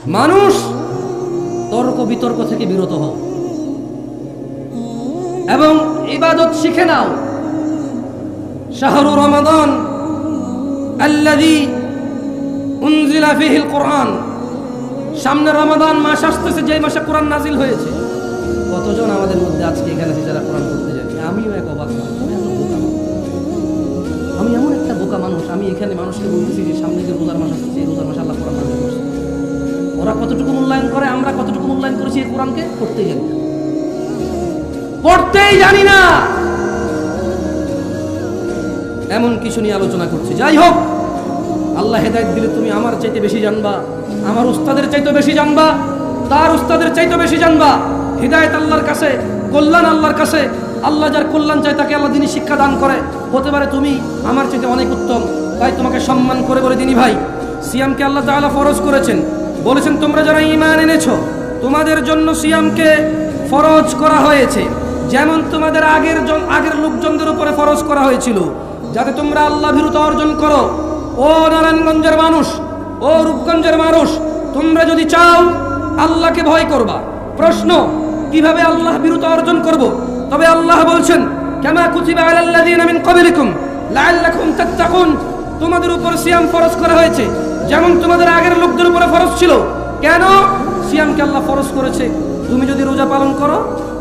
মানুষ তর্ক বিতর্ক থেকে বিরত হও এবং ইবাদত শিখে নাও। শাহরু রমাদান আল্লাযী উনজিলা ফীহিল কুরআন, সামনে রমাদান মাস আসতেছে, যে মাসে কোরআন নাজিল হয়েছে। কতজন আমাদের মধ্যে আজকে এখানে আছে যারা কোরআন পড়তে যায়? আমিও এক অবাক মানুষ, আমি এমন একটা বোকা মানুষ। আমি এখানে মানুষকে বলতেছি যে সামনে যে রোজার মাস আসছে, এই রোজার মাসে আল্লাহ কোরআন নাজিল করছে। ওরা কতটুকু মূল্যায়ন করে, আমরা কতটুকু মূল্যায়ন করেছি এই কোরআনকে? পড়তেই জানি না, পড়তেই জানি না। এমন কিছু নিয়ে আলোচনা করছি। যাই হোক, আল্লাহ হেদায়েত দিলে তুমি আমার চাইতে বেশি জানবা, আমার উস্তাদের চাইতে বেশি জানবা, তার উস্তাদের চাইতে বেশি জানবা। হিদায়াত আল্লাহর কাছে, কল্যাণ আল্লাহর কাছে। আল্লাহ যার কল্যাণ চায় তাকে আল্লাহ দিনী শিক্ষা দান করে। হতে পারে তুমি আমার চাইতে অনেক উত্তম, তাই তোমাকে সম্মান করে বলে দিনী ভাই, সিয়ামকে আল্লাহ তাআলা ফরজ করেছেন। বলেছেন তোমরা যারা ঈমান এনেছো তোমাদের জন্য সিয়ামকে ফরজ করা হয়েছে, যেমন তোমাদের আগের লোকজনদের উপরে ফরজ করা হয়েছিল, যাতে তোমরা আল্লাহ ভীরুতা অর্জন করো। ও নারায়ণগঞ্জের মানুষ, ও রূপগঞ্জের মানুষ, তোমরা যদি চাও আল্লাহকে ভয় করবা। প্রশ্ন, কিভাবে আল্লাহ ভীরুতা অর্জন করব? তবে আল্লাহ বলছেন কামা কুতিবা আলাল্লাযীনা মিন ক্বাবলিকুম লাআল্লাকুম তাত্তাকুন, তোমাদের উপর সিয়াম ফরজ করা হয়েছে যেমন তোমাদের আগের লোকদের উপরে ফরজ ছিল। কেন সিয়ামকে আল্লাহ ফরজ করেছে? তুমি যদি রোজা পালন করো,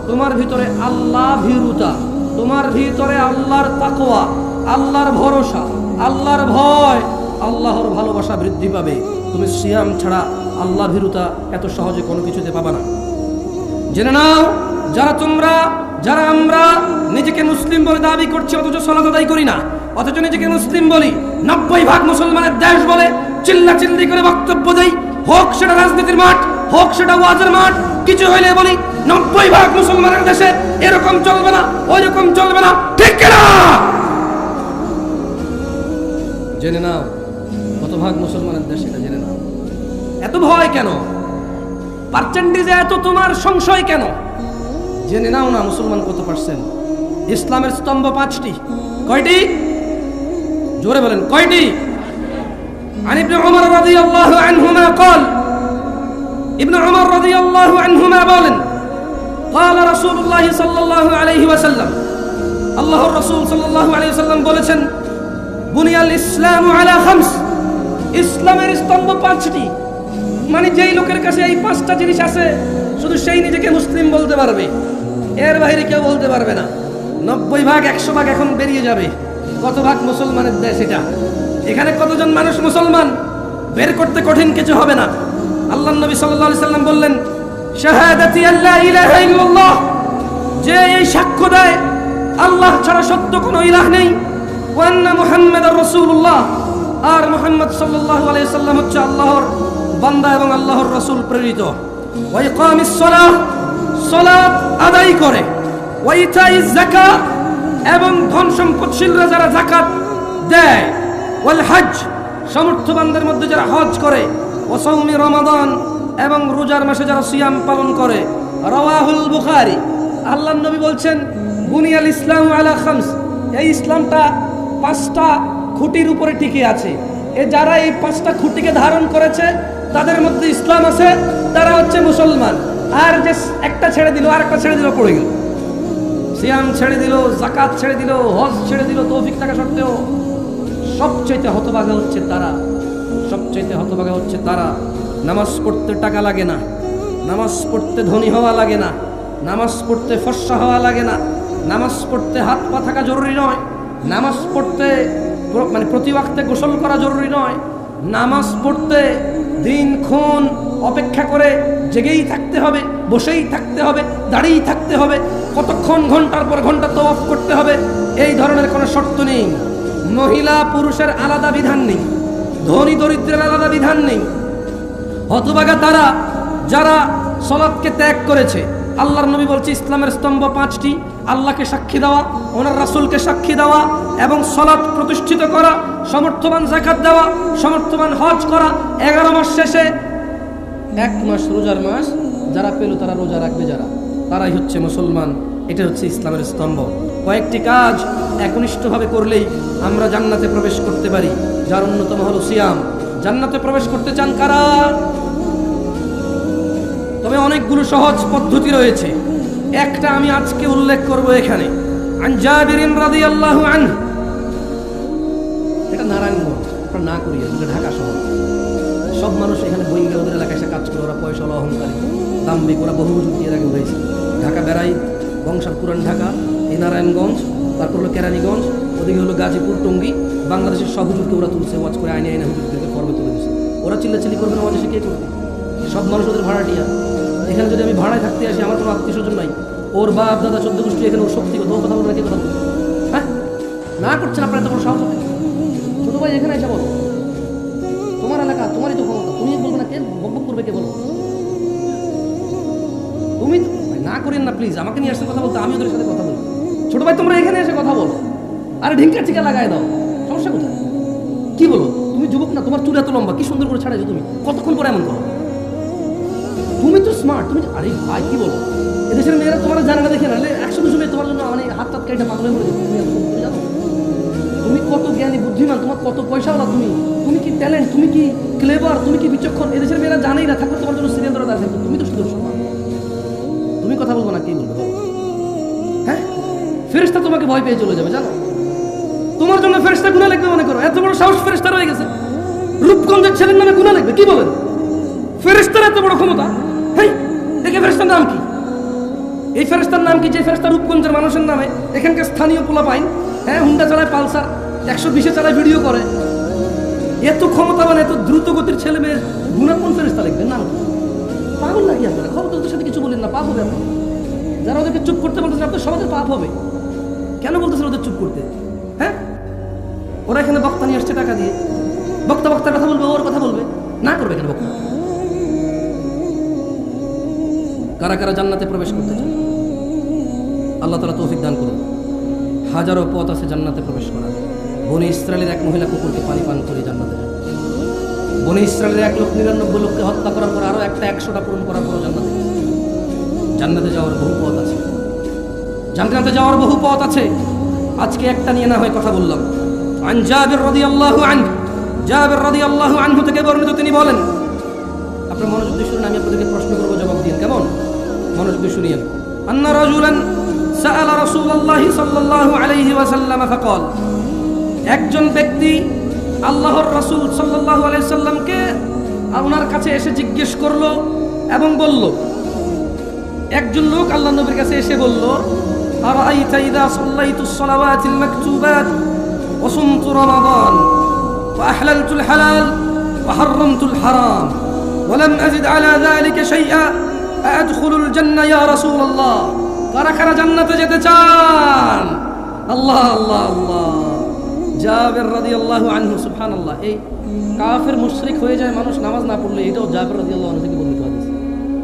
তোমার ভিতরে আল্লাহ ভীরুতা, তোমার ভিতরে আল্লাহর তাকওয়া, আল্লাহর ভরসা, আল্লাহর ভয়, আল্লাহর ভালোবাসা বৃদ্ধি পাবে। তুমি সিয়াম ছাড়া আল্লাহ ভীরুতা এত সহজে কোনো কিছুতে পাবা না। জেনে নাও, যারা আমরা নিজেকে মুসলিম বলে দাবি করছি অথচ সালাত আদায় করি না, অথচ নিজেকে মুসলিম বলি, 90% মুসলমানের দেশ বলে চিল্লাচিল্লি করে বক্তব্য দেই, হোক সেটা রাজনীতির মাঠ, হোক সেটা ওয়াজের মাঠ, কিছু হইলে বলি 90% মুসলমানের দেশে এরকম চলবে না, ওই রকম চলবে না, ঠিক কিনা? জেনে নাও কত ভাগ মুসলমানের দেশ, এটা জেনে নাও। এত ভয় কেন? পার্সেন্টেজে এত তোমার সংশয় কেন? জেনে নাও না মুসলমান কত পার্সেন্ট। ইসলামের স্তম্ভ 5টি। কয়টি? জোরে বলেন, কয়টি? عن ابن عمر رضي الله عنهما قال, ابن عمر رضي الله عنهما বলেন, قال رسول الله صلى الله عليه وسلم, আল্লাহর রাসূল সাল্লাল্লাহু আলাইহি ওয়াসাল্লাম বলেছেন, বুনিয়াল ইসলামু আলা খামস, ইসলামের স্তম্ভ 5টি। মানে যেই লোকের কাছে এই 5টা জিনিস আছে শুধু সেই নিজেকে মুসলিম বলতে পারবে, এর বাইরে কেউ বলতে পারবে না। 90% 100% এখন বেরিয়ে যাবে। কত ভাগ মুসলমানের দেশ এটা? এখানে কতজন মানুষ মুসলমান? বের করতে কঠিন কিছু হবে না। আল্লাহর নবী সাল্লাল্লাহু আলাইহি সাল্লাম বললেন, শাহাদাতি আল্লা ইলাহা ইল্লাল্লাহ, যে এই সাক্ষ্য দেয় আল্লাহ ছাড়া সত্য কোনো ইলাহ নেই, ওয়া আন্না মুহাম্মাদার রাসূলুল্লাহ, আর মুহাম্মদ সাল্লাল্লাহু আলাইহি সাল্লাম হচ্ছে আল্লাহর বান্দা এবং আল্লাহর রাসূল প্রেরিত। ওয়া ইকামিস সালাহ, সালাত আদায় করে, ওয়া ইতাইজ যাকাত, এবং ধন সম্পদশীলরা যারা যাকাত দেয়, ওয়াল হজ, সমর্থবানদের মধ্যে যারা হজ করে, ওয়া সাওমি রমাদান, এবং রোজার মাসে যারা সিয়াম পালন করে। রাওয়াহুল বুখারী। আল্লাহর নবী বলছেন, বুনিয়াল ইসলামু আলা খামস, এই ইসলামটা 5টা খুঁটির উপরে টিকে আছে। যারা এই 5টা খুঁটিকে ধারণ করেছে তাদের মধ্যে ইসলাম আছে, তারা হচ্ছে মুসলমান। আর যে একটা ছেড়ে দিল, আর একটা ছেড়ে দিল, পড়ে গেল। সিয়াম ছেড়ে দিল, যাকাত ছেড়ে দিল, হজ ছেড়ে দিল, তৌফিক থাকা সত্ত্বেও সবচেয়ে হতভাগা হচ্ছে তারা, সবচেয়ে হতভাগা হচ্ছে তারা। নামাজ পড়তে টাকা লাগে না, নামাজ পড়তে ধনী হওয়া লাগে না, নামাজ পড়তে ফর্সা হওয়া লাগে না, নামাজ পড়তে হাত পা থাকা জরুরি নয়, নামাজ পড়তে মানে প্রতি ওয়াক্তে গোসল করা জরুরি নয়, নামাজ পড়তে দিনক্ষণ অপেক্ষা করে জেগেই থাকতে হবে, বসেই থাকতে হবে, দাঁড়িয়েই থাকতে হবে, কতক্ষণ ঘন্টার পর ঘন্টা তওয়াফ করতে হবে, এই ধরনের কোনো শর্ত নেই। মহিলা পুরুষের আলাদা বিধান নেই, ধনী দরিদ্রের আলাদা বিধান নেই। হতভাগা তারা যারা সালাতকে ত্যাগ করেছে। আল্লাহর নবী বলছে ইসলামের স্তম্ভ 5টি, আল্লাহকে সাক্ষী দেওয়া, ওনার রাসূলকে সাক্ষী দেওয়া এবং সালাত প্রতিষ্ঠিত করা, সমর্থবান যাকাত দেওয়া, সমর্থবান হজ করা। 11 মাস শেষে 1 মাস রোজার মাস যারা পেল তারা রোজা রাখবে, যারা তারাই হচ্ছে মুসলমান। এটা হচ্ছে ইসলামের স্তম্ভ। কয়েকটি কাজ একনিষ্ঠভাবে করলেই আমরা জান্নাতে প্রবেশ করতে পারি, যার অন্যতম হলো সিয়াম। জান্নাতে প্রবেশ করতে চান কারা? অনেকগুলো সহজ পদ্ধতি রয়েছে, একটা আমি আজকে উল্লেখ করব এখানে। আন জাবিরিন রাদিয়াল্লাহু আনহু, এটা নারায়ণগঞ্জ, আপনারা না করিয়ে ঢাকা শহর। সব মানুষ এখানে বইঙ্গে ওদের এলাকায় এসে কাজ করে, ওরা পয়সা অহংকারী দাম্ভিক, ওরা বহু যুক্তি এর আগে উঠেছে। ঢাকা বেড়াই, বংশাল পুরান ঢাকা, এই নারায়ণগঞ্জ, তারপর হলো কেরানীগঞ্জ, ওদিকে হলো গাজীপুর, টঙ্গী, বাংলাদেশের সব হুজুরকে ওরা তুলছে, ওয়াজ করে আইনে আইনে হুজুরদেরকে ফর্মে তুলে দিচ্ছে। ওরা চিল্লাচিল্লি করবে না, ওয়াজে সে কে করবে? সব মানুষ ওদের ভাড়াটিয়া। এখানে যদি আমি ভাড়ায় থাকতে আসি, আমার কোনো আত্মীয় স্বজন নাই, ওর বাপ দাদা 14 গোষ্ঠী এখানে, ওর শক্তিগত, ও কথা বলবে না, কে কথা বলবে? হ্যাঁ, না করছেন আপনার এত বড় সাহস হবে? ছোট ভাই এখানে এসে বলো, তোমার এলাকা, তোমারই তো ক্ষমতা, তুমি বলবে না, কে বকবক করবে? কে বলবো? তুমি না করেন না প্লিজ, আমাকে নিয়ে আসতে কথা বলতে, আমি ওদের সাথে কথা বলবো। ছোট ভাই তোমরা এখানে এসে কথা বলো, আরে ঢিঙ্কা চিকা লাগাই দাও, সমস্যা কোথায়? কি বলো? তুমি যুবক না, তোমার চুল এত লম্বা, কি সুন্দর করে ছাড়াইছো তুমি, কতক্ষণ পরে এমন করো? তুমি তো স্মার্ট, তুমি, আরে ভাই কি বলো? এদেশের মেয়েরা তোমার জানে না, দেখে না 100-200 মেয়ে তোমার জন্য মানে হাত টাত কেটে পাগল হয়ে পড়ে যাবে। তুমি এত সুন্দর জানো, তুমি কত জ্ঞানী বুদ্ধিমান, তোমার কত পয়সাওয়ালা, তুমি কি ট্যালেন্ট, তুমি কি ক্লেভার, তুমি কি বিচক্ষণ, এদেশের মেয়েরা জানেই না, থাকলে তোমার জন্য সিরিয়াল ধরে দাঁড়িয়ে থাকতো। তুমি তো সুদর্শন, তুমি কথা বলবো না, কি বলবে বলো? হ্যাঁ, ফেরেশতা তোমাকে ভয় পেয়ে চলে যাবে, জানো? তোমার জন্য ফেরেশতা গুনাহ লিখবে মনে করো, এত বড় সাহস ফেরেশতা রয়ে গেছে, রূপগঞ্জের ছেলের নামে গুনাহ লিখবে, কি বলেন? ফেরেশতার এত বড় ক্ষমতা? হেই, দেখে ফেরেশতার নাম কি? এই ফেরেশতার নাম কি যে ফেরেশতা রূপগঞ্জের মানুষের নামে, এখানকার স্থানীয় পোলা পাইন, হ্যাঁ, হুন্ডা চালায়, পালসার 120-এ চালায়, ভিডিও করে, এত ক্ষমতাবান, এত দ্রুত গতির ছেলে মেয়ে গুনাহ কোন ফেরেশতা লিখবেন? নাম কি? পাগল নাকি আপনারা? খবর তো ওদের সাথে কিছু বলেন না, পাপ হবে আপনার। যারা ওদেরকে চুপ করতে বলতেছেন, আপনার সমাজের পাপ হবে। কেন বলতেছেন ওদের চুপ করতে? হ্যাঁ, ওরা এখানে বক্তা নিয়ে আসছে টাকা দিয়ে, বক্তার কথা বলবে, ওর কথা বলবে, না করবে কেন বক্তা? কারা কারা জান্নাতে প্রবেশ করতে চান? আল্লাহ তাআলা তৌফিক দান করুন। হাজারো পথ আছে জান্নাতে প্রবেশ করার। বনি ইসরায়েলের এক মহিলা কুকুরকে পানি পান করে জান্নাতে যান। বনি ইসরায়েলের 1,99,000 লোককে হত্যা করার পর আরো একটা 100টা পূরণ করার পর জান্নাতে যাওয়ার বহু পথ আছে। জান্নাতে যাওয়ার বহু পথ আছে। আজকে একটা নিয়ে না হয় কথা বললাম। আন জাবির রাদিয়াল্লাহু আনহু, জাবির রাদিয়াল্লাহু আনহু থেকে বর্ণিত, তিনি বলেন, আপনারা মনোযোগ দিয়ে শুনুন, আমি আপনাদেরকে প্রশ্ন করব, জবাব দিন, কেমন? মনোযোগ দিয়ে শুনিয়েন। আন্না রাজুলান সাআলা রাসূলুল্লাহি সাল্লাল্লাহু আলাইহি ওয়াসাল্লাম ফাকাল, একজন ব্যক্তি আল্লাহর রাসূল সাল্লাল্লাহু আলাইহি সাল্লামকে ওনার কাছে এসে জিজ্ঞেস করলো এবং বলল, একজন লোক আল্লাহর নবীর কাছে এসে বলল, আরাআইতা ইযা সাল্লাইতুস সালাওয়াতিল মাকতুবাত ওয়া সুমতু রমাদান ওয়া আহলালতুল হালাল ওয়া হাররামতুল হারাম ওয়া লাম আজিদ আলা যালিকা শাইআ আদখুলুল জান্নাহ ইয়া রাসূলুল্লাহ। কারা কারা জান্নাতে যেতে চান? আল্লাহ আল্লাহ আল্লাহ। জাবির রাদিয়াল্লাহু আনহু, সুবহানাল্লাহ, এই কাফের মুশরিক হয়ে যায় মানুষ নামাজ না পড়লে, এটাও জাবির রাদিয়াল্লাহু আনহু থেকে বর্ণিত হাদিস।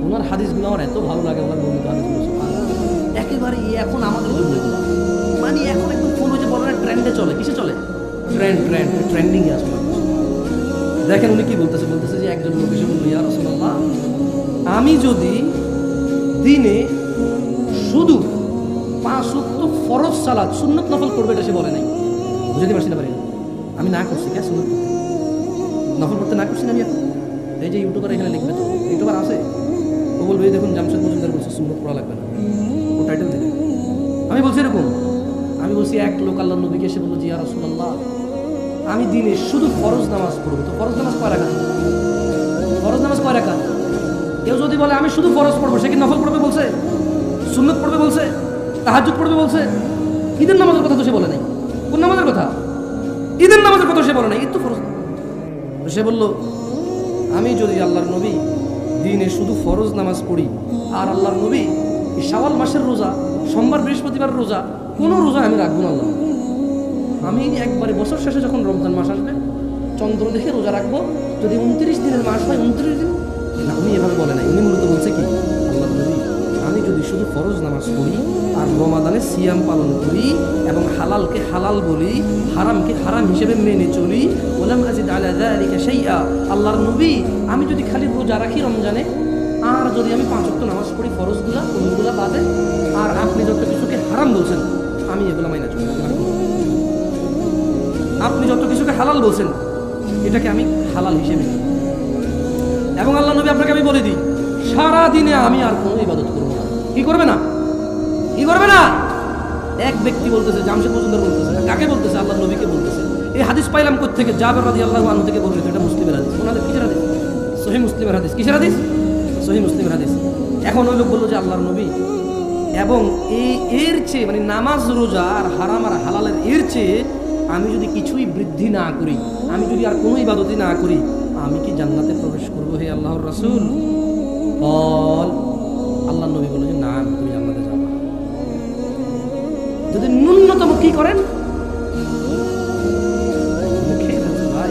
ওনার হাদিসগুলো আমার এত ভালো লাগে, ওনার বর্ণিত হাদিসগুলো, সুবহানাল্লাহ, একেবারে এখন আমাদের জন্য এগুলো, মানে এখন একদম কোন যে বলে না, ট্রেন্ডে চলে। কিসে চলে? ট্রেন্ডিং এ আসলে। দেখেন উনি কি বলতেছে, যে একজন লোক এসে বলল, ইয়া রাসূলুল্লাহ, আমি যদি দিনে শুধু 5 ওয়াক্ত ফরজ সালাত, সুন্নত নফল করবে, এটা সে বলে নাই, বুঝতে পারছি না, পারি না, আমি না করছি, কে সুন্নত নফল করতে না করছি না আমি এখন? এই যে ইউটিউবার এখানে লিখবে, তো ইউটিউবার আছে, ও বলবে এই দেখুন জামশেদ মজুমদার বলছে সুন্নত পড়া লাগবে না, ও টাইটেল দিবে। আমি বলছি এরকম, আমি বলছি এক লোক আল্লাহর নবীকে এসে বলল, ইয়া রাসূলুল্লাহ, আমি দিনে শুধু ফরজ নামাজ পড়বো, তো ফরজ নামাজ কয় রাকাত? ফরজ নামাজ কয় রাকাত? কেউ যদি বলে আমি শুধু ফরজ পড়বো, সে কি নফল পড়বে বলছে? সুন্নত পড়বে বলছে? তাহাজ্জুদ পড়বে বলছে? ঈদের নামাজের কথা তো সে বলে নাই। কোন নামাজের কথা? ঈদের নামাজের কথা সে বলে নাই, ঈদ তো ফরজ। সে বলল, আমি যদি আল্লাহর নবী দিনে শুধু ফরজ নামাজ পড়ি, আর আল্লাহর নবী এই শাওয়াল মাসের রোজা, সোমবার বৃহস্পতিবার রোজা, কোনো রোজা আমি রাখবো না, আল্লাহ, আমি একবারে বছর শেষে যখন রমজান মাস আসবে চন্দ্র দেখে রোজা রাখবো, যদি 29 দিনের মাস হয় 29 দিন না। উনি এভাবে বলে নাই, উনি মূলত বলছে কি, আল্লাহর নবী, আমি যদি শুধু ফরজ নামাজ পড়ি আর রমাদানে সিয়াম পালন করি এবং হালালকে হালাল বলি, হারামকে হারাম হিসেবে মেনে চলি, ওয়ালাম আজিদ আলা যালিকা শাইআ, আল্লাহর নবী, আমি যদি খালি রোজা রাখি রমজানে, আর যদি আমি 5 ওয়াক্ত নামাজ পড়ি ফরজগুলা কোনগুলা বাদে, আর আপনি যত কিছুকে হারাম বলছেন আমি এগুলো মাইনা চলি, আপনি যত কিছুকে হালাল বলছেন এটাকে আমি হালাল হিসেবে নিই। এবং আল্লাহ নবী, আপনাকে আমি বলে দিই, সারা দিনে আমি আর কোনো ইবাদত করবো না। কি করবে না? কি করবে না? এক ব্যক্তি বলতেছে, জামশেদ মজুমদার বলতেছে, কাকে বলতেছে? আল্লাহ নবীকে বলতেছে। এই হাদিস পাইলাম কোত্থেকে? জাবের রাদিয়াল্লাহু আনহু থেকে বর্ণিত। এটা মুসলিমের হাদিস। ওনাদের কিসের হাদিস? সহিহ মুসলিমের হাদিস। কিসের হাদিস? সহিহ মুসলিমের হাদিস। এখন ওই লোক বললো যে আল্লাহর নবী, এবং এর চেয়ে মানে নামাজ রোজা আর হারাম আর হালালের এর চেয়ে আমি যদি কিছুই বৃদ্ধি না করি, আমি যদি আর কোনো ইবাদতই না করি, আমি কি জান্নাতে প্রবেশ করবো হে আল্লাহর রাসূল? বল। আল্লাহর নবী বলল যে না, তুমি জান্নাতে যাবে যদি ন্যূনতম কি করেন, ভাই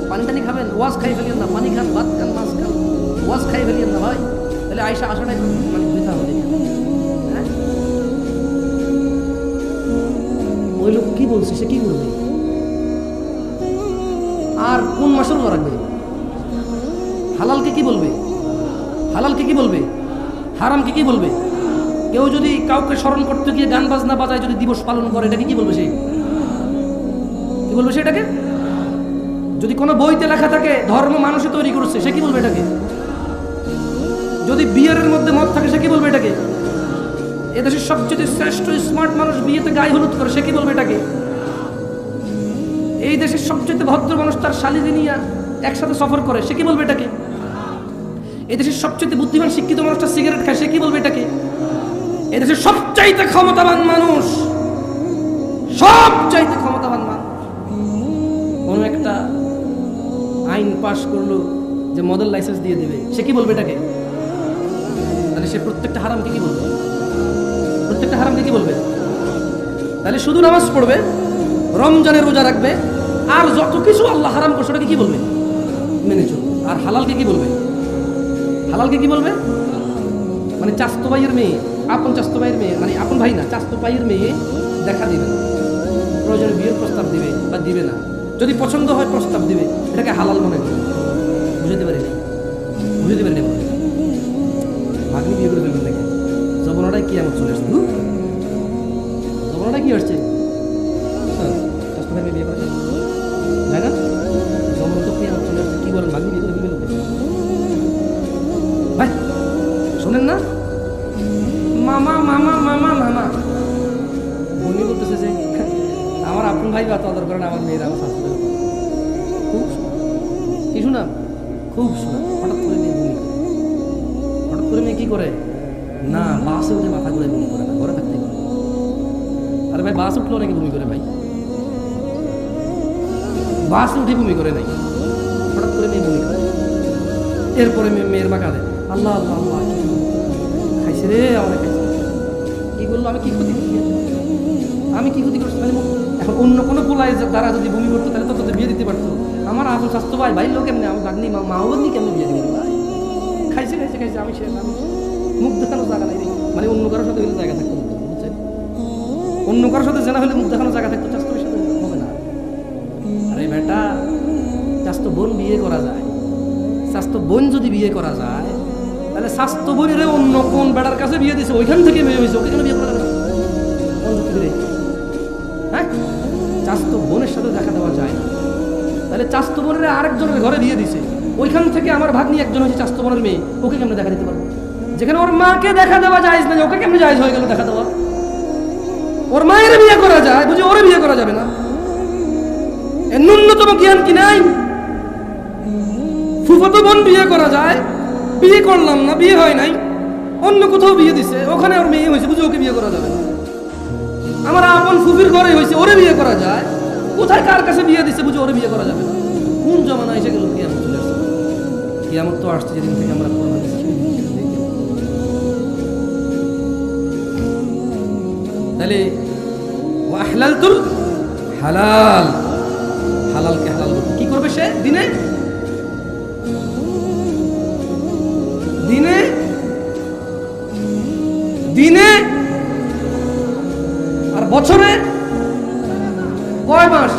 পানি টানি খাবেন, ওয়াজ খাই ফেলিয়েন না, পানি খান, ভাত খান, মাছ খান, ওয়াজ খাই ফেলিয়েন না ভাই, তাহলে আয়সা আসাটাই মানে বৃথা হবে। হ্যাঁ, ওই লোক কি বলছে, সে কি করবে? আর কোন মাসের রোজা রাখবে? হালালকে কি বলবে? হালালকে কি বলবে? হারামকে কি বলবে? কেউ যদি কাউকে স্মরণ করতে গিয়ে গান বাজনা বাজায় যদি দিবস পালন করে, এটাকে কি বলবে? সে কি বলবে? সেটাকে যদি কোনো বইতে লেখা থাকে ধর্ম মানুষে তৈরি করেছে, সে কি বলবে এটাকে? যদি বিয়ের মধ্যে মত থাকে, সে কি বলবে এটাকে? এদেশের সবচেয়ে শ্রেষ্ঠ স্মার্ট মানুষ বিয়েতে গায়ে হলুদ করে, সে কি বলবে এটাকে? এই দেশের সবচেয়ে ভদ্র মানুষ তার শালীকে নিয়ে একসাথে সফর করে, সে কি বলবে এটাকে? এই দেশের সবচেয়ে বুদ্ধিমান শিক্ষিত মানুষটা সিগারেট খায়, সে কি বলবে এটাকে? এদেশের সবচাইতে ক্ষমতাবান মানুষ, সবচাইতে ক্ষমতাবান মানুষ কোন একটা আইন পাশ করলো যে মডেল লাইসেন্স দিয়ে দিবে, সে কি বলবে এটাকে? তাহলে সে প্রত্যেকটা হারামকে কি বলবে? প্রত্যেকটা হারামকে কি বলবে? তাহলে শুধু নামাজ পড়বে, রমজানের রোজা রাখবে, আর যত কিছু আল্লাহ হারাম করছে ওটাকে কি বলবে? মেনে চলবে। আর হালালকে কি বলবে? হালালকে কি বলবে? মানে চাস্তো ভাইয়ের মেয়ে, আপন চাস্তো ভাইয়ের মেয়ে, মানে আপন ভাই না, চাস্তো ভাইয়ের মেয়ে দেখা দিবে না, প্রয়োজনে বিয়ের প্রস্তাব দিবে বা দিবে না, যদি পছন্দ হয় প্রস্তাব দিবে, এটাকে হালাল মনে করবে। বুঝতে পারি? বুঝতে পারি? ভাগ্নি বিয়ে করে ফেলবেন নাকি? জবনাটাই কি আমার চলে আসছে? জবনাটা কি আসছে? চাস্তো ভাই মেয়ে বিয়ে করে যায় না? জবন তো কি আমার চলে আসছে? কি বলেন? ভাগ্নি বিয়ে করে ফেলবেন ভাই? শোনেন না, মামা মামা মামা মামা উনি বলতেছে যে আমার আপন ভাই বা তদর করেন আমার মেয়েরা আমার শাস্তি খুব কি শোনা, খুব শোনা। হঠাৎ করে মেয়ে ভূমি করে, হঠাৎ করে মেয়ে কি করে না, বাসে উঠে মাথা করে ভূমি করে না, ঘরে থাকতে করে। আরে ভাই বাস উঠলেও নাকি ভূমি করে? ভাই বাসে উঠে ভূমি করে নাই, হঠাৎ করে মেয়ে ভূমি করে। এরপরে মেয়ের মা কাঁদে, আল্লাহ আল্লাহ আল্লাহ খাইছে রে, আমার খাইছে। কি বললো? আমি কি ক্ষতি করছি? আমি কি ক্ষতি করছি? মানে এখন অন্য কোনো পোলায় দ্বারা যদি ভূমি করতো তাহলে তো বিয়ে দিতে পারতো। আমার আপন স্বাস্থ্য ভাই ভাই লোক এমনি, আমার বাগনি মাও বাগনি কেমনি বিয়ে দিবে? ভাই খাইছে খাইছে খাইছে, আমি সে আমি মুখ দেখানোর জায়গা নাই। মানে অন্য কারোর সাথে হলে জায়গা থাকতো, বুঝছেন? অন্য কারোর সাথে জানা হলে মুখ দেখানোর জায়গা থাকতো, স্বাস্থ্যের সাথে হবে না। আরে বেটা, স্বাস্থ্য বোন বিয়ে করা যায়, স্বাস্থ্য বোন যদি বিয়ে করা যায়, তাহলে স্বাস্থ্য বোনের অন্য কোন বেড়ার কাছে বিয়ে দিছে, ওইখান থেকে মেয়ে হয়েছে, ওকে কেন বিয়ে করা যাবে? হ্যাঁ, স্বাস্থ্য বোনের সাথে দেখা দেওয়া যায় না। তাহলে স্বাস্থ্য বোনের আরেকজনের ঘরে বিয়ে দিছে, ওইখান থেকে আমার ভাগ্নি একজন হয়েছে স্বাস্থ্য বোনের মেয়ে, ওকে কেমনে দেখা দিতে পারবো? যেখানে ওর মাকে দেখা দেওয়া যায় না, ওকে কেমনে জায়েজ হয়ে গেল দেখা দেওয়া? ওর মায়ের বিয়ে করা যায়, বুঝি ওরে বিয়ে করা যাবে না? এর ন্যূনতম জ্ঞান কি নাই? ফুফাতো বোন বিয়ে করা যায়, বিয়ে করলাম না, বিয়ে হয় নাই, অন্য কোথাও বিয়ে দিছে, ওখানে ওর মেয়ে হয়েছে, বুঝি ওকে বিয়ে করা যাবে না? আমার আপন ফুফির ঘরে হয়েছে, ওরে বিয়ে করা যায়, কোথায় কার কাছে বিয়ে দিছে, বুঝি ওরে বিয়ে করা যাবে না? কোন জমানা এসে গেল? কিয়ামত চলে আসছে। কিয়ামত তো আসছে যেদিন থেকে আমরা কোরআন হাদিস শিখি। তাহলে ওয়াহলালতুল হালাল, হালালকে হালাল কি করবে সে? দিনে দিনে দিনে আর বছরে কয় মাস?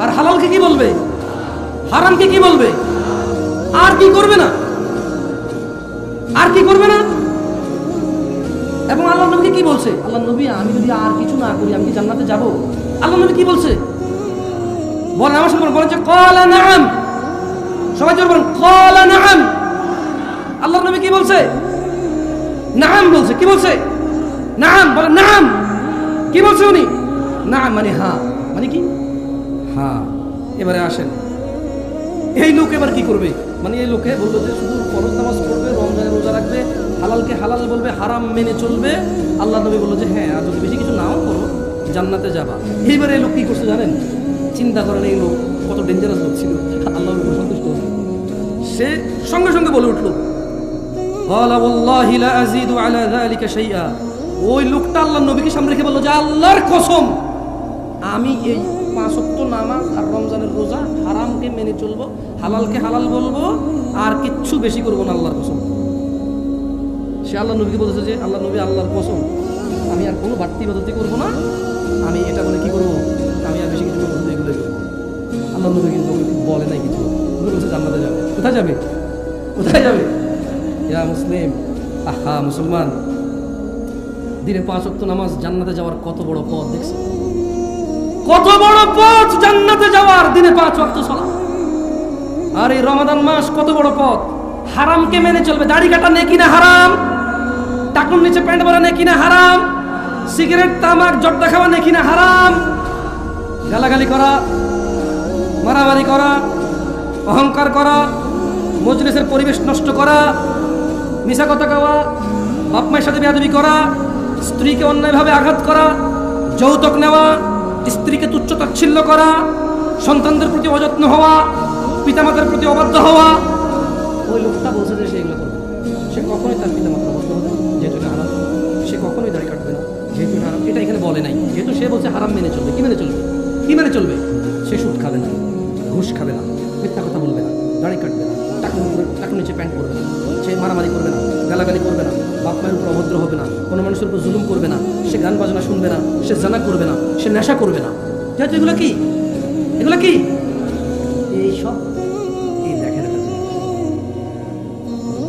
আর হালালকে কি বলবে? হারামকে কি বলবে? আর কি করবে না? আর কি করবে না? এবং আল্লাহ নবী কি বলছে? আল্লাহ নবী, আমি যদি আর কিছু না করি আমি কি জান্নাতে যাব? আল্লাহ নবী কি বলছে বলেন? আমার সাথে বলেন যে ক্বালা নাআম। সবাই জোরে বলেন ক্বালা নাআম। আল্লাহ বলছে। কি বলছে? নাম বলে, নাম। কি বলছে উনি? নাম মানে হ্যাঁ, মানে কি? হ্যাঁ। এবারে আসেন, এই লোক এবার কি করবে? মানে এই লোকে বললো যে শুধু ফরজ নামাজ পড়বে, রমজানের রোজা রাখবে, হালালকে হালাল বলবে, হারাম মেনে চলবে। আল্লাহ নবী বললো যে হ্যাঁ, আর যদি বেশি কিছু নাও করো জান্নাতে যাবা। এইবারে এই লোক কি করছে জানেন? চিন্তা করেন এই লোক কত ডেঞ্জারাস লোক ছিল। আল্লাহ সন্তুষ্ট হয়েছে, সে সঙ্গে সঙ্গে বলে উঠলো, ওই লোকটা আল্লাহ নবীকে সামনে রেখে বললো যে আল্লাহর কসম, আমি এই 5 ওয়াক্ত নামাজ আর রমজানের রোজা হারামকে মেনে চলবো, হালালকে হালাল বলবো, আর কিচ্ছু বেশি করবো না, আল্লাহর কসম। সে আল্লাহ নবীকে বলেছে যে আল্লাহ নবী, আল্লাহর কসম, আমি আর কোনো বাড়তি ইবাদতই করবো না, আমি এটা বলে কি করবো, আমি আর বেশি কিছু করবো না, এগুলো করবো। আল্লাহ নবী কিন্তু বলে নাই কিছু, বলছে জান্নাতে যাবে। কোথায় যাবে? কোথায় যাবে? ইয়া মুসলিম, আহা মুসলমান, দিনে 5 ওয়াক্ত নামাজ জান্নাতে যাওয়ার কত বড় পথ দেখছো? কত বড় পথ জান্নাতে যাওয়ার, দিনে 5 ওয়াক্ত সালাত। আর এই রমাদান মাস কত বড় পথ, হারামকে মেনে চলবে। দাড়ি কাটা নেকি না হারাম? টাকুর নিচে প্যান্ট পরা নেকি না হারাম? সিগারেট তামাক জর্দা খাওয়া নেকি না হারাম? গালাগালি করা, মারামারি করা, অহংকার করা, মজলিসের পরিবেশ নষ্ট করা, মিছা কথা কওয়া, বাপ মায়ের সাথে বেয়াদবি করা, স্ত্রীকে অন্যায়ভাবে আঘাত করা, যৌতুক নেওয়া, স্ত্রীকে তুচ্ছ তাচ্ছিল্য করা, সন্তানদের প্রতি অযত্ন হওয়া, পিতামাতার প্রতি অবাধ্য হওয়া। ওই লোকটা বলছে যে সে এগুলো করবে। সে কখনোই তার পিতামাতার অবাধ্য হবে না, যেহেতু এটা হারাম। সে কখনোই দাড়ি কাটবে না, যেহেতু এটা হারাম। এটা এখানে বলে নাই, যেহেতু সে বলছে হারাম মেনে চলবে। কি মেনে চলবে? কি মেনে চলবে? সে সুদ খাবে না, ঘুষ খাবে না, মিথ্যা কথা বলবে না, দাড়ি কাটবে না, টাকুর নিচে প্যান্ট পরবে না, সে মারামারি করবে না, গালাগালি করবে না, বাপ মায়ের উপর অভদ্র হবে না, কোনো মানুষের উপর জুলুম করবে না, সে গান বাজনা শুনবে না, সে জানা করবে না, সে নেশা করবে না। যেহেতু এগুলো কি, এগুলো কি, এইসব এই দেখেন,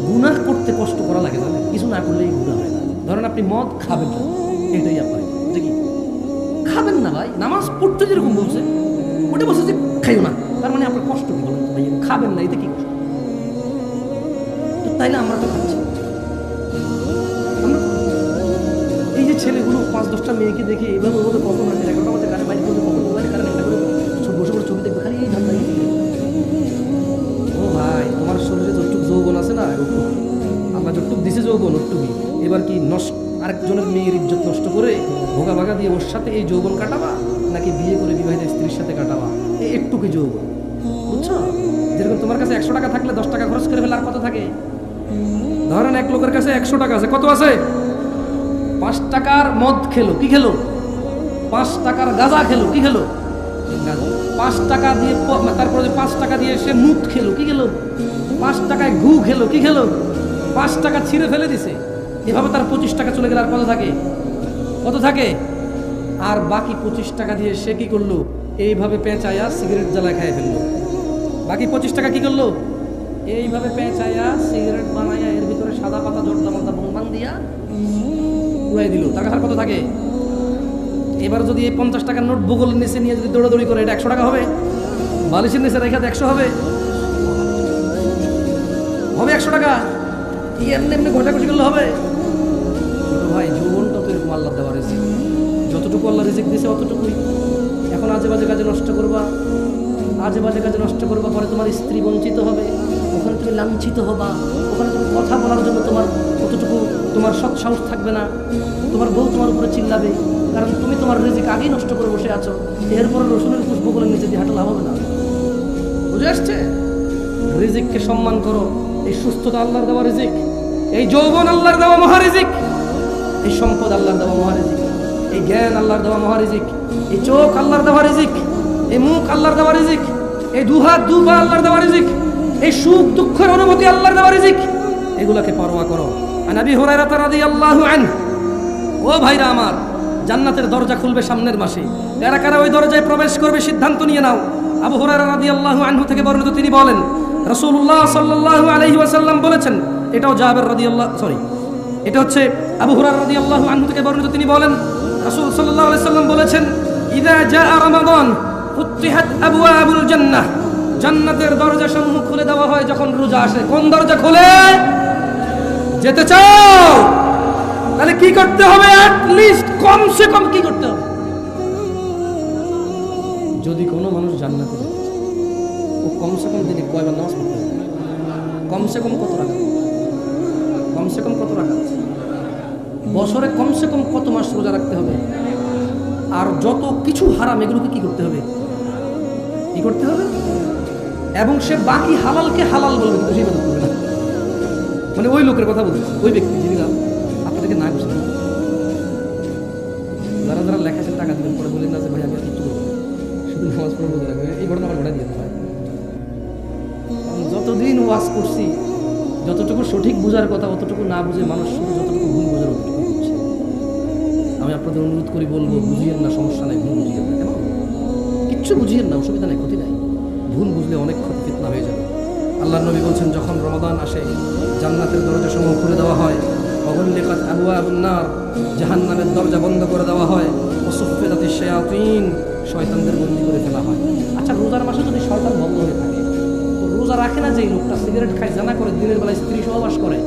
গুনাহ করতে কষ্ট করা লাগে, জানেন? কিছু না করলেই গুনাহ হয় না। ধরেন আপনি মদ খাবেন না, এটাই আপনার কি খাবেন না ভাই, নামাজ পড়তে যেরকম বলছে ওটা বলছে যে খাইও না, তার মানে আপনার কষ্ট কি বলেন? ভাই খাবেন না, এতে কি কষ্ট? তো তাইলে আমরা তো খাচ্ছি। এই যে ছেলেগুলো 5-10টা মেয়েকে দেখে এভাবে ওদের কখন আছে, 11টা বাজে গাড়ি বাইরে করবে, কখন মোবাইলের কারণে একটা করে বসে বসে ছবি দেখবে, খালি এই ধান্দা। ও ভাই, তোমার শরীরে যতটুকু যৌবন আছে না, আল্লাহ যতটুকু দিছে যৌবন ওটুকুই, এবার কি নষ্ট আরেকজনের মেয়ের ইজ্জত নষ্ট করে ভোগা ভাগা দিয়ে ওর সাথে এই যৌবন কাটাবা, নাকি বিয়ে করে বিবাহিত স্ত্রীর সাথে কাটাবা? এই একটুকু যৌবন, বুঝছো? যেরকম তোমার কাছে 100 টাকা থাকলে 10 টাকা খরচ করে ফেলে আর কত থাকে? ধরেন এক লোকের কাছে 100 টাকা আছে, কত আছে? 5 টাকার মদ খেলো, কি খেলো? 5 টাকার গাঁজা খেলো, কি খেলো? 5 টাকা দিয়ে, তারপরে 5 টাকা দিয়ে সে মুখ খেলো, কি খেলো? 5 টাকায় ঘু খেলো, কি খেলো? 5 টাকা ছিঁড়ে ফেলে দিছে। এভাবে তার 25 টাকা চলে গেলে আর কত থাকে? কত থাকে? আর বাকি 25 টাকা দিয়ে সে কি করলো? এইভাবে পেঁচাইয়া সিগারেট জ্বালায় খাইয়ে ফেললো। বাকি 25 টাকা কি করলো? এইভাবে পেঁচাইয়া সিগারেট বানাইয়া এর ভিতরে সাদা পাতা জর্দা মাথা বংবান দিয়া উড়াই দিল। টাকা আর কত থাকে? এবার যদি এই 50 টাকার নোট ভূগোলের নিচে নিয়ে যদি দৌড়াদৌড়ি করে, এটা 100 টাকা হবে? বালিশের নিচে রেখা 100 হবে? হবে 100 টাকা? এমনি এমনি ঘটাঘটি করলে হবে? ছোট ভাই, যৌবনটা তো এরকম আল্লাহ দেওয়া রিজিক, যতটুকু আল্লাহ রিজিক দিয়েছে অতটুকুই। এখন আজে বাজে কাজে নষ্ট করবা, আজে বাজে কাজে নষ্ট করবা, পরে তোমার স্ত্রী বঞ্চিত হবে, ওখানে তুমি লাঞ্ছিত হবা, ওখানে তুমি কথা বলার জন্য তোমার কতটুকু তোমার সৎ সাহস থাকবে না, তোমার বউ তোমার উপরে চিল্লাবে, কারণ তুমি তোমার রিজিক আগেই নষ্ট করে বসে আছো। এরপরে রসুনের পুষ্পগুলোর নিচে দিয়ে হাঁটা লাভ হবে না। বুঝে আসছে? রিজিককে সম্মান করো। এই সুস্থতা আল্লাহর দেওয়া রিজিক, এই যৌবন আল্লাহর দেওয়া মহারিজিক, এই সম্পদ আল্লাহর দেওয়া মহারিজিক, এই জ্ঞান আল্লাহর দেওয়া মহারিজিক, এই চোখ আল্লাহর দেওয়া রিজিক, এই মুখ আল্লাহর দেওয়া রিজিক, এই দুহাত দুপা আল্লাহর দেওয়া রিজিক, এই সুখ দুঃখের অনুভূতি আল্লাহর দেওয়া রিজিক। এগুলাকে পরোয়া করো। আবু হুরায়রা রাদিয়াল্লাহু আনহু, ও ভাইরা আমার, জান্নাতের দরজা খুলবে সামনের মাসে, কারা কারা ওই দরজায় প্রবেশ করবে সিদ্ধান্ত নিয়ে নাও। আবু হুরায়রা রাদিয়াল্লাহু আনহু থেকে বর্ণিত, তিনি বলেন রাসূলুল্লাহ সাল্লাল্লাহু আলাইহি ওয়াসাল্লাম বলেছেন, এটাও জাবের রাদিয়াল্লাহু এটা হচ্ছে আবু হুরায়রা রাদিয়াল্লাহু আনহু থেকে বর্ণিত, তিনি বলেন রাসূল সাল্লাল্লাহু আলাইহি ওয়াসাল্লাম বলেছেন, ইযা জাআ রমাদান ফুতিহাত আবওয়াবুল জান্নাহ, জান্নাতের দরজা সমূহ খুলে দেওয়া হয় যখন রোজা আসে। কোন দরজা খোলে? যেতে চাও? তাহলে কি করতে হবে? অ্যাট লিস্ট কমসে কম কি করতে হবে? যদি কোনো মানুষ জান্নাতে যেতে চায়, ও কমসে কম দিনে কয়বার নামাজ পড়তে হবে? কমসে কম কত রাকাত? কমসে কম কত রাকাত? বছরে কমসে কম কত মাস রোজা রাখতে হবে? আর যত কিছু হারাম এগুলোকে কি করতে হবে? কি করতে হবে? এবং সে বাকি হালালকে হালাল বলবে, কিন্তু সেই কথা বলবে না। মানে ওই লোকের কথা বলতেছে, ওই ব্যক্তি যিনি আপনাদেরকে না বুঝতে, যারা যারা লেখাছেন টাকা দিবেন, পরে বলেন না যে ভাই আমি আর কিছু করবো, শুধু নামাজ পড়ে বলতে রাখবে, এই ঘটনা আমার ঘটাই দিতে হয়। যতদিন ওয়াজ করছি, যতটুকু সঠিক বোঝার কথা অতটুকু না বুঝে মানুষ শুধু যতটুকু ভুল বোঝার অতটুকু বুঝছে। আমি আপনাদের অনুরোধ করি, বলবো বুঝিয়েন না, সমস্যা নাই, ভুল বুঝিয়েন না, কেমন কিচ্ছু বুঝিয়েন না, অসুবিধা নাই, ক্ষতি নাই। ভুল বুঝলে অনেক ক্ষতি ফিতনা হয়ে যাবে। আল্লাহর নবী বলছেন, যখন রমাদান আসে জান্নাতের দরজা সমূহ খুলে দেওয়া হয়, অগল্লিকাত আবওয়াবুন নার, জাহান্নামের দরজা বন্ধ করে দেওয়া হয়, ওয়াসুফিদাতিশ শায়াতিন, শয়তানদের বন্দী করে ফেলা হয়। আচ্ছা, রোজার মাসে যদি শয়তান বন্ধ হয়ে থাকে, তো রোজা রাখে না যেই লোকটা, সিগারেট খায়, জানা করে, দিনের বেলায় স্ত্রী সহবাস করে,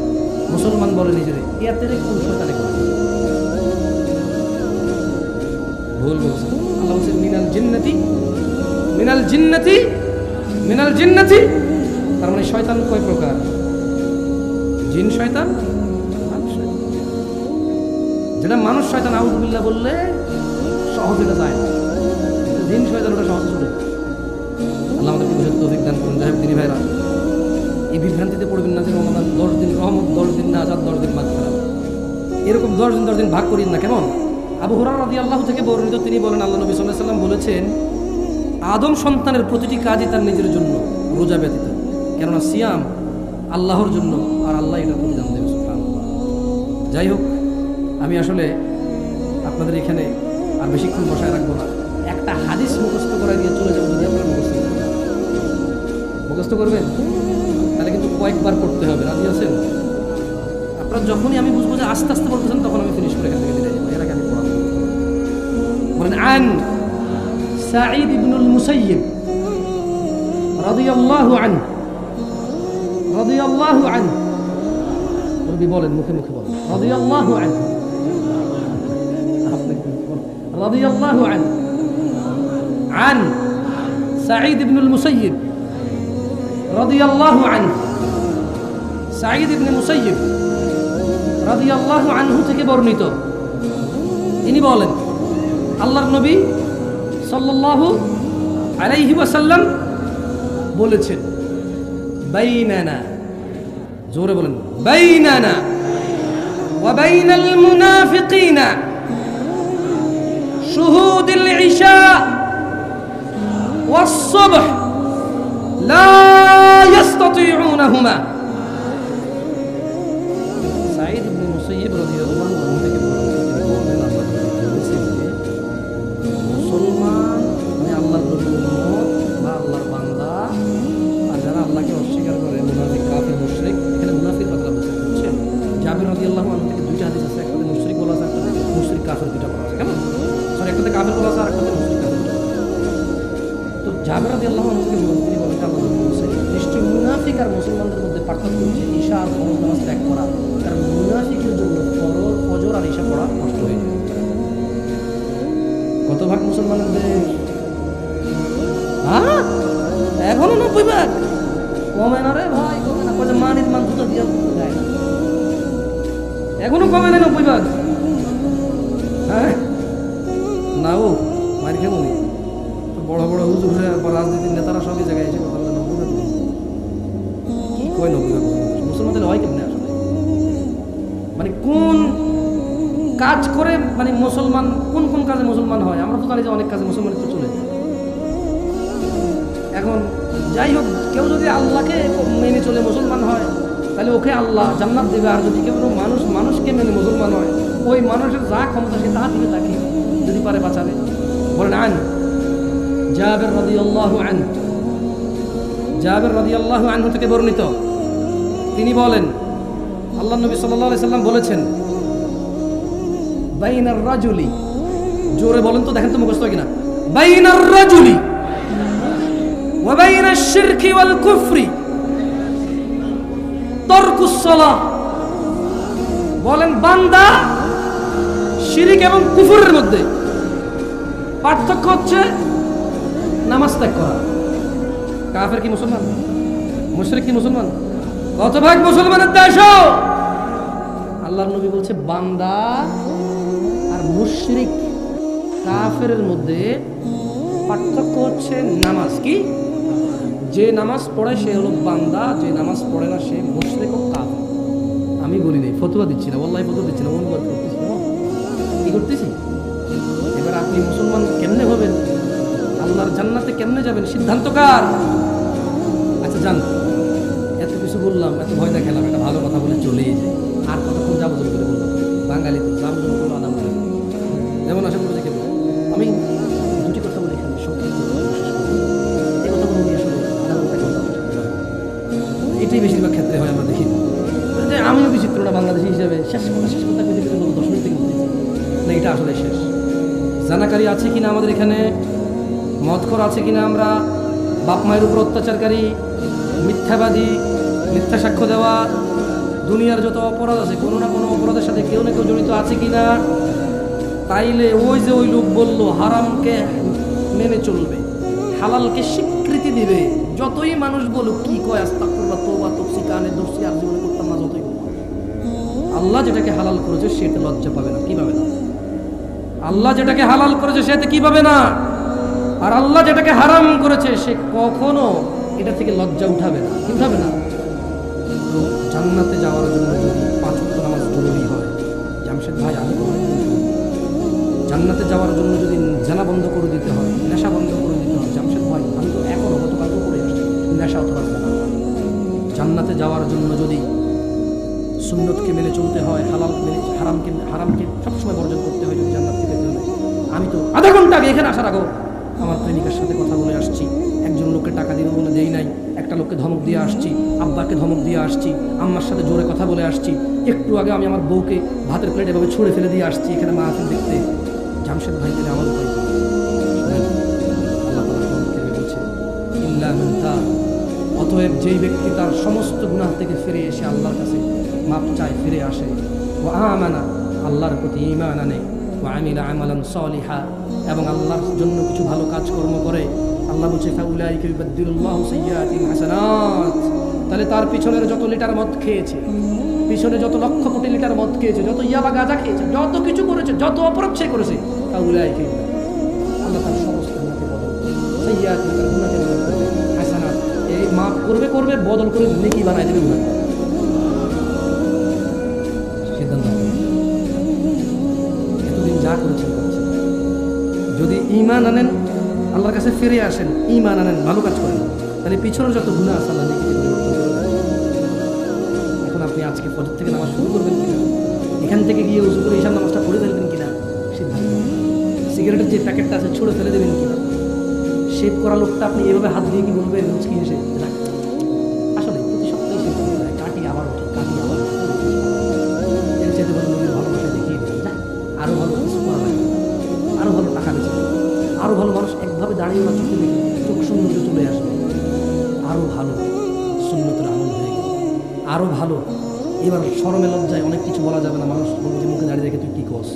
মুসলমান বলে নিজেরে, ইয়াতে কোন শয়তানে করে? ভুল বলছে। আল্লাহ বলছেন মিনাল জিন্নাতি মিনাল জিন্নাতি মিনাল জিন্নাতি, তার মানে শয়তান কয় প্রকার? জিন শয়তান, মানুষ শয়তান। যেটা মানুষ শয়তান আউযুবিল্লাহ বললে সহজে এটা যায় না, জিন শয়তান ওটা সহজে চলে। আল্লাহ আমাদেরকে বুঝার তৌফিক দান করুন। যাই হোক দিনী ভাইরা, এই বিভ্রান্তিতে পড়বেন না যে রমাদান 10 দিন রহমত, 10 দিন নাজাত, 10 দিন মাগফিরাত, এরকম 10 দিন ভাগ করিন না, কেমন? আবু হুরায়রা রাদিয়াল্লাহু থেকে বর্ণিত, তিনি বলেন আল্লাহ নবী সাল্লাল্লাহু আলাইহি ওয়াসাল্লাম বলেছেন, আদম সন্তানের প্রতিটি কাজই তার নিজের জন্য, রোজা ব্যতীত। কেননা সিয়াম আল্লাহর জন্য, আর আল্লাহ এটা প্রতিদান দেবে সুবহানাল্লাহ। যাই হোক, আমি আসলে আপনাদের এখানে আর বেশিক্ষণ বসায় রাখবো না। একটা হাদিস মুখস্থ করে দিয়ে চলে যাবো, যদি আপনারা মুখস্থ করবেন, তাহলে কিন্তু কয়েকবার পড়তে হবে। রাজি আছেন আপনারা? যখনই আমি বুঝবো যে আস্তে আস্তে বলতেছেন, তখন আমি ফিনিশ করে এখান থেকে দিতে যাবো। এর আগে আমি পড়াবো। বলেন, আন সাঈদ ইবনুল মুসাইয়িব রাদিয়াল্লাহু আনহু, রাদিয়াল্লাহু আনহু, নবী বলেন, মুখে মুখে বলেন, রাদিয়াল্লাহু আনহু, আপনি বলেন রাদিয়াল্লাহু আনহু, আন সাঈদ ইবনুল মুসাইয়িব রাদিয়াল্লাহু আনহু, সাঈদ ইবনে মুসাইয়িব রাদিয়াল্লাহু আনহু থেকে বর্ণিত, তিনি বলেন আল্লাহর নবী সাল্লাল্লাহু আলাইহি ওয়াসাল্লাম বলেছেন, বাইনানা, জোরে বলেন, বাইনানা ওয়া বাইনাল মুনাফিকিনা শুহুদুল ইশা ওয়াস সুবহ লা ইস্তাতিউনাহুমা। সাঈদ ইবনে মুসাইয়িব রাদিয়াল্লাহু আনহু থেকে মুসলমান মানে আল্লাহর উম্মত বা আল্লাহর বান্দা, আর যারা আল্লাহকে অস্বীকার করে, মুনাফিক, কাফির, মুশরিক, এখানে মুনাফিক কথা বলতে বুঝছেন? জাবির রাদিয়াল্লাহু আনহু থেকে দুইটা হাদিস আছে, একটাতে মুশরিক বলা আছে, একটাতে মুশরিক কাফির, দুইটা বলা আছে, কেমন? সরি, একটাতে কাফির বলা আছে, আর একটাতে মুশরিক কাফির। তো জাবির রাদিয়াল্লাহু আনহু থেকে বলেন, তিনি বলেন আল্লাহ বলছেন, নিশ্চয়ই মুনাফিক আর মুসলমানদের মধ্যে পার্থক্য হচ্ছে ঈশা আর ফরজ নামাজ ত্যাগ করা। কারণ মুনাফিকের জন্য ফজর আর ঈশা পড়া কষ্ট হয়ে যায়। কত ভাগ মুসলমানদের? হ্যাঁ, এখনো 90 ভাগ। কমে না রে ভাই, কমে না। কত মানিত মান তো দিয়ে যায়, এখনো কমে না 90 ভাগ। হ্যাঁ না, ও মার খেয়ে বলি, বড় বড় হুজুর বা রাজনীতির নেতারা সবই জায়গায় এসে কথা বলে 90 ভাগ। কি কয় 90 ভাগ? মুসলমানদের হয় কেমনে আসলে? মানে কোন কাজ করে, মানে মুসলমান কোন কোন কাজে মুসলমান হয়? আমরা তো জানি যে অনেক কাজে মুসলমান তো চলে যায়। এখন যাই হোক, কেউ যদি আল্লাহকে মেনে চলে মুসলমান হয়, তাহলে ওকে আল্লাহ জান্নাত দেবে। আর যদি কেউ মানুষকে মেনে মুসলমান হয়, ওই মানুষের যা ক্ষমতা সে তা দিবে তাকে, যদি পারে বাঁচাবে। বলেন, আন জাবির রাদিয়াল্লাহু আনহু, জাবির রাদিয়াল্লাহু আনহু থেকে বর্ণিত, তিনি বলেন আল্লাহ নবী সাল্লাল্লাহু আলাইহি সাল্লাম বলেছেন, বাইনার রাজুলি, জোরে বলেন তো, দেখেন তো মুখস্থ হয় কিনা, বাইনার রাজুলি ওয়া বাইনাশ শিরকি ওয়াল কুফরি তারকুস সালাহ। বলেন, বান্দা শিরিক এবং কুফরের মধ্যে পার্থক্য হচ্ছে নামাজ ত্যাগ করা। কাফের কি মুসলমান? মুশরিক কি মুসলমান? কত ভাগ মুসলমানের দেশ? আল্লাহর নবী বলছে বান্দা আর মুশরিক কাফেরের মধ্যে পার্থক্য হচ্ছে নামাজ। কি? যে নামাজ পড়ে সে হলো বান্দা, যে নামাজ পড়ে না সে মুশরিক ও কাফের। আমি বলি নাই, ফতোয়া দিচ্ছি না, ওয়াল্লাহি ফতোয়া দিচ্ছি না, অনুবাদ করতেছি। কি করতেছি? এবার আপনি মুসলমান কেমনে হবেন, আল্লাহর জান্নাতে কেমনে যাবেন, সিদ্ধান্ত কার? আচ্ছা জান, এত কিছু বললাম, এত ভয় দেখালাম, একটা ভালো কথা বলে চলেই যায়। আর কতক্ষণ যাবো জন্য করে বললাম, বাঙালি তো জাম জন্য কোনো আদাম করে যেমন আশা করছে কেন। আমি দুটি কথা বলি এখানে, এই কথাগুলো নিয়ে আসলে এটাই বেশিরভাগ ক্ষেত্রে হয়, আমরা দেখি। আমিও বিচিত্র না বাংলাদেশি হিসাবে শেষ কথা কইতে গেলে 10 মিনিট থেকে বলতেছি না, এটা আসলে শেষ। জানাকারী আছে কিনা আমাদের এখানে, মদখোর আছে কিনা, আমরা বাপ মায়ের উপর অত্যাচারকারী, মিথ্যাবাদী, মিথ্যা সাক্ষ্য দেওয়া, দুনিয়ার যত অপরাধ আছে কোনো না কোনো অপরাধের সাথে কেউ না কেউ জড়িত আছে কিনা। তাইলে ওই যে ওই লোক বললো হারামকে মেনে চলবে, হালালকে স্বীকৃতি দিবে, যতই মানুষ বলুক কি কয় আস্তাগফিরুল্লাহ, তওবা, তফসি, কানে দোষী, আর জীবনে করতাম না, যতই বলুক, আল্লাহ যেটাকে হালাল করেছে সেটা লজ্জা পাবে না। কি পাবে না? আল্লাহ যেটাকে হালাল করেছে সেটা কি পাবে না, আর আল্লাহ যেটাকে হারাম করেছে সে কখনো এটা থেকে লজ্জা উঠাবে না। কি উঠাবে না? তো জান্নাতে যাওয়ার জন্য যদি 5 ওয়াক্ত নামাজ জরুরি হয়, জামশেদ ভাই আমি তো জান্নাতে যাওয়ার জন্য যদি জানা বন্ধ করে দিতে হয়, নেশা বন্ধ করে দিতে হয়, জামশেদ ভাই আমি তো এখনো গতকালও করে আসছি নেশা অথবা জানা। জান্নাতে যাওয়ার জন্য যদি সুন্নতকে মেনে চলতে হয়, হালাল মেনে হারামকে সবসময় বর্জন করতে হয়, যদি জান্নাত থেকে পেতে হয়, আমি তো আধা ঘন্টা আগে এখানে আসার আগেও আমার প্রেমিকার সাথে কথা বলে আসছি, একজন লোককে টাকা দিবে বলে দেই নাই, একটা লোককে ধমক দিয়ে আসছি, আব্বাকে ধমক দিয়ে আসছি, আম্মার সাথে জোরে কথা বলে আসছি, একটু আগে আমি আমার বউকে ভাতের প্লেট এভাবে ছুঁড়ে ফেলে দিয়ে আসছি এখানে মাহফিল দেখতে। জামশেদ ভাই দিলে আমার উপায় আল্লাহ তাআলা বলছে ইল্লা মান তাব। অতএব যেই ব্যক্তি তার সমস্ত গুনাহ থেকে ফিরে এসে আল্লাহর কাছে মাপ চায়, ফিরে আসে, ও আমানা আল্লাহর প্রতি ঈমান আনে, ও আমিলা আমালান সালিহা এবং আল্লাহর জন্য কিছু ভালো কাজকর্ম করে, আল্লাহ বলছে ফাউলাইকা ইউবাদদিলুল্লাহু সাইয়্যাতিহিম হাসানাত। তাহলে তার পিছনের যত লিটার মদ খেয়েছে, পিছনে যত লক্ষ কোটি লিটার মদ খেয়েছে, যত ইয়াবা গাঁজা খেয়েছে, যত কিছু করেছে, যত অপরাধ সে করেছে, ফাউলাইকা আল্লাহ তার সমস্ত গুনাহকে বদল সাইয়্যাতিহিম, তার গুনাহকে বদল করবে হাসানাত, এই মাফ করবে বদল করে নেকি বানায় দেবে গুনাহ। সিদ্ধান্ত এতদিন যা করেছেন যদি ঈমান আনেন, আল্লাহর কাছে ফিরে আসেন, ঈমান আনেন, ভালো কাজ করেন, তাহলে পিছনের যত গুনাহ আছে আল্লাহ নেকিতে পরিবর্তন করে দেন। এখন আপনি আজকে ফজর থেকে নামাজ শুরু করবেন কিনা, এখান থেকে গিয়ে উজু করে ঈশান নামাজটা পড়ে ফেলবেন কিনা সিদ্ধান্ত। সিগারেটের যে প্যাকেটটা আছে ছুঁড়ে ফেলে দেবেন কিনা। শেভ করা লোকটা আপনি এভাবে হাত দিয়ে কি বলবেন মুচকি হেসে, আসলে প্রতি সপ্তাহে শেভ করে দেয়, কাটি আবার উঠি, কাটি আবার উঠি, এর চেয়ে বলে নবীর ভালোবাসায় দেখিয়ে দেয়, যা আরও ভালো কিছু করা লাগে, আরও ভালো টাকা বেঁচে, আরও ভালো মানুষ একভাবে দাঁড়িয়ে না চোখে দেখে চোখ সৌন্দর্য চলে আসবে, আরও ভালো সুন্নতের আমল হয়ে গেল, আরও ভালো। এবার শরমে লজ্জায় অনেক কিছু বলা যাবে না, মানুষ বলবে যে মুখে দাঁড়িয়ে রেখে তুই কী করস।